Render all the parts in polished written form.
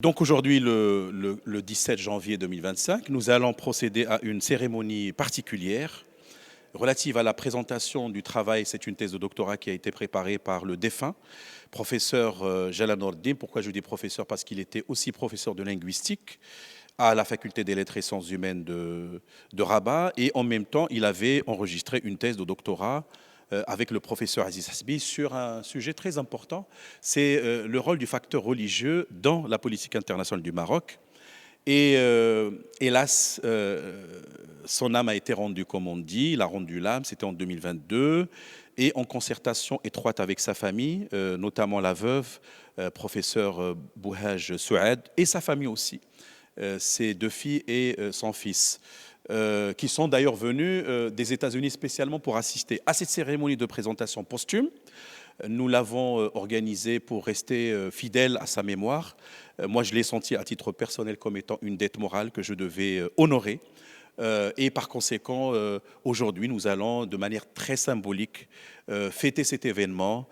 Donc aujourd'hui, le 17 janvier 2025, nous allons procéder à une cérémonie particulière relative à la présentation du travail. C'est une thèse de doctorat qui a été préparée par le défunt professeur Jalal Noordine. Pourquoi je dis professeur? Parce qu'il était aussi professeur de linguistique à la faculté des lettres et sciences humaines de Rabat. Et en même temps, il avait enregistré une thèse de doctorat avec le professeur Aziz Hasbi sur un sujet très important, c'est le rôle du facteur religieux dans la politique internationale du Maroc. Et hélas, son âme a été rendue, comme on dit, il a rendu l'âme, c'était en 2022, et en concertation étroite avec sa famille, notamment la veuve, professeur Bouhaj Souad, et sa famille aussi, ses deux filles et son fils. Qui sont d'ailleurs venus des États-Unis spécialement pour assister à cette cérémonie de présentation posthume. Nous l'avons organisée pour rester fidèle à sa mémoire. Moi, je l'ai senti à titre personnel comme étant une dette morale que je devais honorer. Et par conséquent, aujourd'hui, nous allons de manière très symbolique fêter cet événement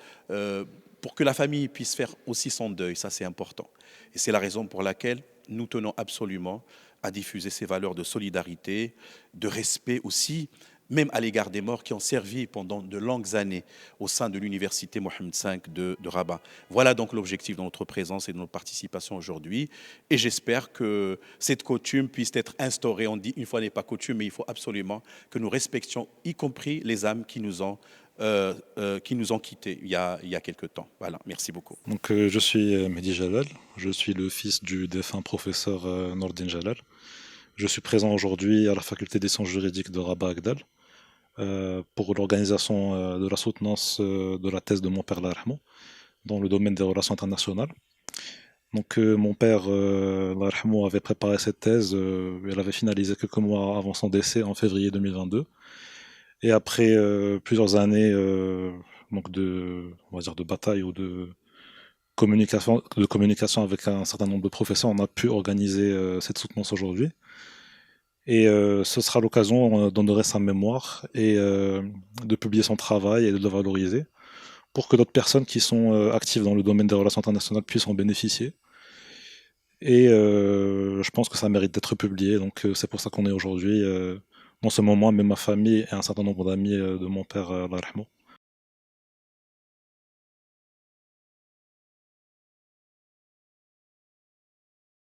pour que la famille puisse faire aussi son deuil. Ça, c'est important. Et c'est la raison pour laquelle nous tenons absolument à diffuser ces valeurs de solidarité, de respect aussi, même à l'égard des morts qui ont servi pendant de longues années au sein de l'université Mohammed V de Rabat. Voilà donc l'objectif de notre présence et de notre participation aujourd'hui. Et j'espère que cette coutume puisse être instaurée. On dit une fois n'est pas coutume, mais il faut absolument que nous respections, y compris les âmes qui nous ont quittés il y a quelque temps. Voilà, merci beaucoup. Donc, je suis Mehdi Jalal, je suis le fils du défunt professeur Nordine Jalal. Je suis présent aujourd'hui à la faculté des sciences juridiques de Rabat Agdal pour l'organisation de la soutenance de la thèse de mon père Larhmo dans le domaine des relations internationales. Donc, mon père Larhmo avait préparé cette thèse, elle avait finalisé quelques mois avant son décès en février 2022. Et après plusieurs années donc on va dire de bataille ou de communication avec un certain nombre de professeurs, on a pu organiser cette soutenance aujourd'hui. Et ce sera l'occasion d'honorer sa mémoire et de publier son travail et de le valoriser pour que d'autres personnes qui sont actives dans le domaine des relations internationales puissent en bénéficier. Et je pense que ça mérite d'être publié, donc c'est pour ça qu'on est aujourd'hui. Non seulement moi, mais ma famille et un certain nombre d'amis de mon père, Allah yarhamou.